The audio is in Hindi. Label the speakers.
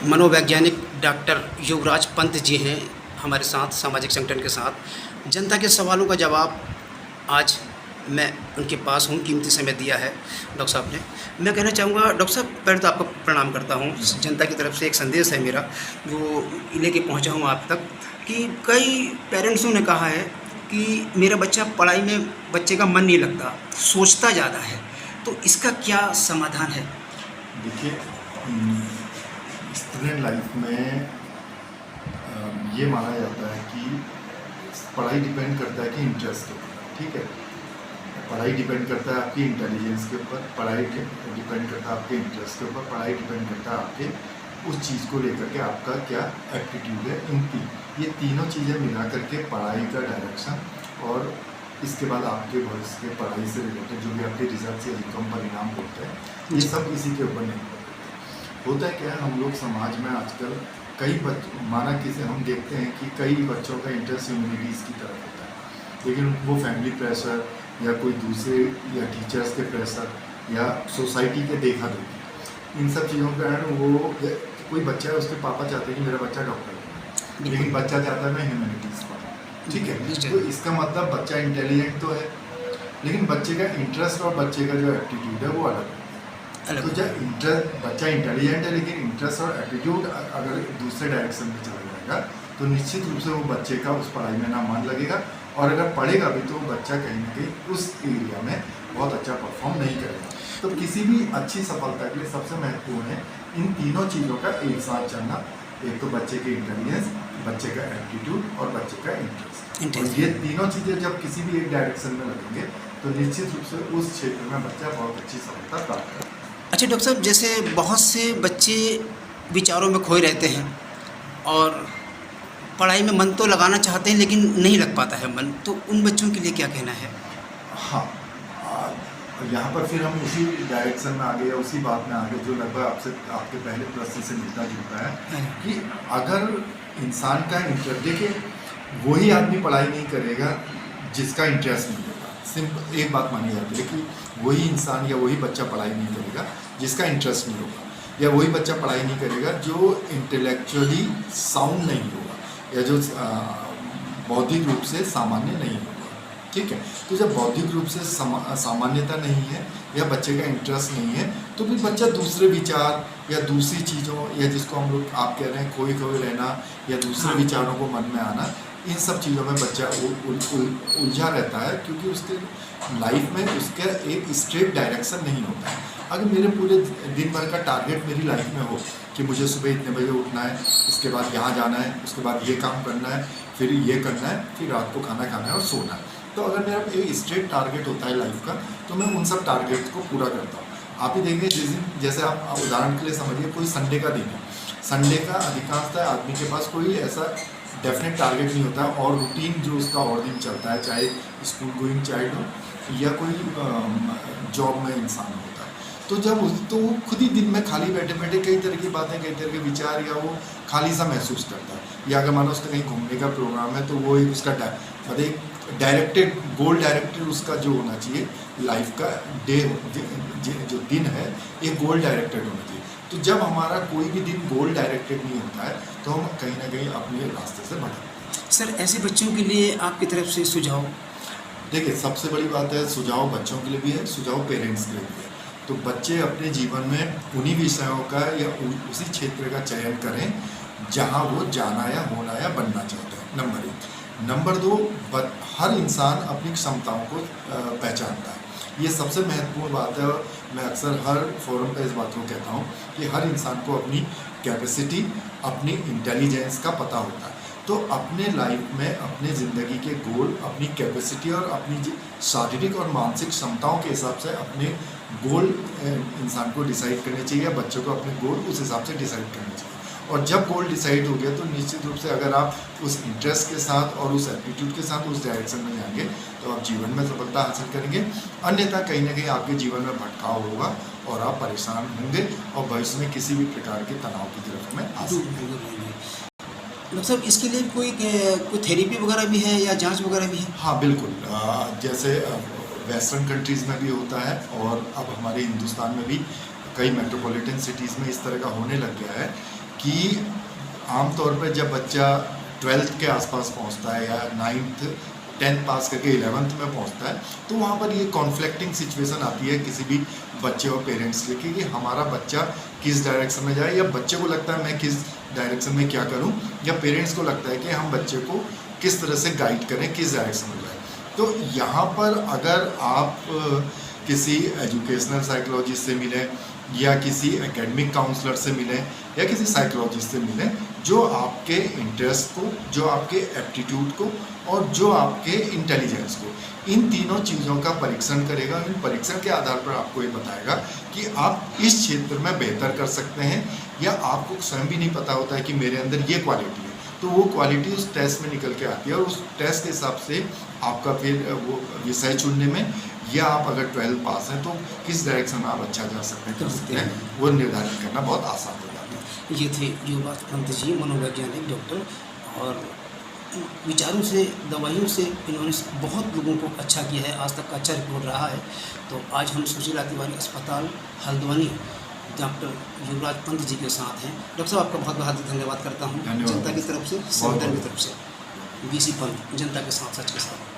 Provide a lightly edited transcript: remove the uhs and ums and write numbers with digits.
Speaker 1: मनोवैज्ञानिक डॉक्टर युवराज पंत जी हैं हमारे साथ सामाजिक संगठन के साथ। जनता के सवालों का जवाब आज मैं उनके पास हूँ, कीमती समय दिया है डॉक्टर साहब ने। मैं कहना चाहूँगा डॉक्टर साहब, पहले तो आपको प्रणाम करता हूँ। जनता की तरफ से एक संदेश है मेरा, वो लेके पहुँचा हूँ आप तक कि कई पेरेंट्सों ने कहा है कि मेरा बच्चा पढ़ाई में, बच्चे का मन नहीं लगता, सोचता ज़्यादा है, तो इसका क्या समाधान है?
Speaker 2: देखिए, स्टूडेंट लाइफ में ये माना जाता है कि पढ़ाई डिपेंड करता है कि इंटरेस्ट के ऊपर, ठीक है। पढ़ाई डिपेंड करता है आपकी इंटेलिजेंस के ऊपर, पढ़ाई डिपेंड करता है आपके इंटरेस्ट के ऊपर, पढ़ाई डिपेंड करता है आपके उस चीज़ को लेकर के आपका क्या एप्टीट्यूड है। ये तीनों चीज़ें मिला करके पढ़ाई का डायरेक्शन और इसके बाद आपके भविष्य के पढ़ाई से रिलेटेड जो भी आपके रिजल्ट या इनकम परिणाम होते हैं, ये सब इसी के ऊपर निर्भर करते हैं। होता है क्या है, हम लोग समाज में आजकल कई माना किसी हम देखते हैं कि कई बच्चों का इंटरेस्ट ह्यूमैनिटीज़ की तरफ होता है, लेकिन वो फैमिली प्रेशर या कोई दूसरे या टीचर्स के प्रेशर या सोसाइटी के देखा देखी, इन सब चीज़ों के कारण वो कोई बच्चा है, उसके पापा चाहते हैं कि मेरा बच्चा डॉक्टर बने, लेकिन बच्चा चाहता है मैं ह्यूमैनिटीज़ पढ़ूँ, ठीक है। तो इसका मतलब बच्चा इंटेलिजेंट तो है, लेकिन बच्चे का इंटरेस्ट और बच्चे का जो एप्टीट्यूड है वो अलग है। तो जब बच्चा इंटेलिजेंट है लेकिन इंटरेस्ट और एप्टीट्यूड अगर दूसरे डायरेक्शन में चला जाएगा तो निश्चित रूप से वो बच्चे का उस पढ़ाई में ना मन लगेगा, और अगर पढ़ेगा भी तो बच्चा कहीं ना कहीं उस एरिया में बहुत अच्छा परफॉर्म नहीं करेगा। तो किसी भी अच्छी सफलता के लिए सबसे महत्वपूर्ण है इन तीनों चीज़ों का एक साथ चलना। एक तो बच्चे की इंटेलिजेंस, बच्चे का एप्टीट्यूड और बच्चे का इंटरेस्ट। ये तीनों चीज़ें जब किसी भी एक डायरेक्शन में लगेंगे तो निश्चित रूप से उस क्षेत्र में बच्चा बहुत अच्छी सफलता प्राप्त करेगा।
Speaker 1: अच्छा डॉक्टर साहब, जैसे बहुत से बच्चे विचारों में खोए रहते हैं और पढ़ाई में मन तो लगाना चाहते हैं लेकिन नहीं लग पाता है मन, तो उन बच्चों के लिए क्या कहना है?
Speaker 2: हाँ, यहाँ पर फिर हम उसी डायरेक्शन में आ गए, उसी बात में आ गए जो लगभग आपसे आपके पहले प्रश्न से मिलता जुलता है कि अगर इंसान का इंटरेस्ट, देखिए वही आदमी पढ़ाई नहीं करेगा जिसका इंटरेस्ट नहीं होगा। सिंपल एक बात मानी जाती है कि वही इंसान या वही बच्चा पढ़ाई नहीं करेगा जिसका इंटरेस्ट नहीं होगा, या वही बच्चा पढ़ाई नहीं करेगा जो इंटेलेक्चुअली साउंड नहीं होगा या जो बौद्धिक रूप से सामान्य नहीं होगा, ठीक है। तो जब बौद्धिक रूप से सामान्यता नहीं है या बच्चे का इंटरेस्ट नहीं है तो फिर बच्चा दूसरे विचार या दूसरी चीज़ों या जिसको हम लोग आप कह रहे हैं खोए खोए रहना या दूसरे विचारों को मन में आना, इन सब चीज़ों में बच्चा उलझा रहता है, क्योंकि उसके लाइफ में उसका एक स्ट्रेट डायरेक्शन नहीं होता है। अगर मेरे पूरे दिन भर का टारगेट मेरी लाइफ में हो कि मुझे सुबह इतने बजे उठना है, इसके बाद यहाँ जाना है, उसके बाद ये काम करना है, फिर ये करना है, फिर रात को खाना खाना है और सोना है, तो अगर मेरा एक स्ट्रेट टारगेट होता है लाइफ का तो मैं उन सब टारगेट्स को पूरा करता हूँ। आप ही देखेंगे जिस दिन, जैसे आप उदाहरण के लिए समझिए कोई संडे का दिन है, संडे का अधिकांशतः आदमी के पास कोई ऐसा डेफिनेट टारगेट नहीं होता और रूटीन जो उसका और दिन चलता है, चाहे स्कूल गोइंग चाइल्ड हो या कोई जॉब में इंसान होता है, तो जब तो वो खुद ही दिन में खाली बैठे बैठे कई तरह की बातें, कई तरह के विचार, या वो खाली सा महसूस करता है। या अगर मानो उसका कहीं घूमने का प्रोग्राम है तो वो उसका मतलब एक डायरेक्टेड गोल डायरेक्टेड उसका जो होना चाहिए लाइफ का डे जो दिन है एक गोल डायरेक्टेड होना चाहिए। तो जब हमारा कोई भी दिन गोल डायरेक्टेड नहीं होता है तो हम कहीं ना कहीं अपने रास्ते से भटकते हैं।
Speaker 1: सर, ऐसे बच्चों के लिए आपकी तरफ से सुझाव?
Speaker 2: देखिए, सबसे बड़ी बात है, सुझाव बच्चों के लिए भी है, सुझाव पेरेंट्स के लिए भी है। तो बच्चे अपने जीवन में उन्हीं विषयों का या उसी क्षेत्र का चयन करें जहां वो जाना या होना या बनना चाहते हैं, नंबर 1। नंबर 2, हर इंसान अपनी क्षमताओं को पहचानता है, ये सबसे महत्वपूर्ण बात है। और मैं अक्सर हर फोरम पे इस बात को कहता हूँ कि हर इंसान को अपनी कैपेसिटी, अपनी इंटेलिजेंस का पता होता है। तो अपने लाइफ में अपने ज़िंदगी के गोल अपनी कैपेसिटी और अपनी शारीरिक और मानसिक क्षमताओं के हिसाब से अपने गोल इंसान को डिसाइड करने चाहिए, या बच्चों को अपने गोल उस हिसाब से डिसाइड करने चाहिए। और जब गोल डिसाइड हो गया तो निश्चित रूप से अगर आप उस इंटरेस्ट के साथ और उस एप्टीट्यूड के साथ उस डायरेक्शन में जाएंगे तो आप जीवन में सफलता हासिल करेंगे। अन्यथा कहीं ना कहीं आपके जीवन में भटकाव होगा और आप परेशान होंगे और भविष्य में किसी भी प्रकार के तनाव की तरफ में आ सकते हैं।
Speaker 1: डॉक्टर साहब, इसके लिए कोई थेरेपी वगैरह भी है या जांच वगैरह भी है?
Speaker 2: हाँ बिल्कुल, जैसे वेस्टर्न कंट्रीज़ में भी होता है और अब हमारे हिंदुस्तान में भी कई मेट्रोपॉलिटन सिटीज़ में इस तरह का होने लग गया है कि आमतौर पर जब बच्चा 12th के आसपास पहुंचता है या 9th 10th पास करके 11th में पहुंचता है, तो वहाँ पर ये कॉन्फ्लिक्टिंग सिचुएशन आती है किसी भी बच्चे और पेरेंट्स के लिए कि हमारा बच्चा किस डायरेक्शन में जाए, या बच्चे को लगता है मैं किस डायरेक्शन में क्या करूं, या पेरेंट्स को लगता है कि हम बच्चे को किस तरह से गाइड करें, किस डायरेक्शन में जाए। तो यहाँ पर अगर आप किसी एजुकेशनल साइकोलॉजिस्ट से मिलें या किसी एकेडमिक काउंसलर से मिलें या किसी साइकोलॉजिस्ट से मिलें जो आपके इंटरेस्ट को, जो आपके एप्टीट्यूड को और जो आपके इंटेलिजेंस को, इन तीनों चीज़ों का परीक्षण करेगा। इन परीक्षण के आधार पर आपको ये बताएगा कि आप इस क्षेत्र में बेहतर कर सकते हैं, या आपको स्वयं भी नहीं पता होता है कि मेरे अंदर ये क्वालिटी है, तो वो क्वालिटी उस टेस्ट में निकल के आती है और उस टेस्ट के हिसाब से आपका फिर वो विषय चुनने में, या आप अगर 12 पास हैं तो किस डायरेक्शन में आप अच्छा जा सकते हैं वो निर्धारित करना बहुत आसान हो जाता है।
Speaker 1: ये थे युवराज पंत जी, मनोवैज्ञानिक डॉक्टर, और विचारों से, दवाइयों से इन्होंने बहुत लोगों को अच्छा किया है, आज तक का अच्छा रिपोर्ट रहा है। तो आज हम सुशीला तिवारी अस्पताल हल्द्वानी डॉक्टर युवराज पंत जी के साथ हैं। डॉक्टर साहब आपका बहुत बहुत धन्यवाद करता हूँ, जनता की तरफ से, संगठन की तरफ से। वीसी पंत, जनता के साथ, सच के साथ।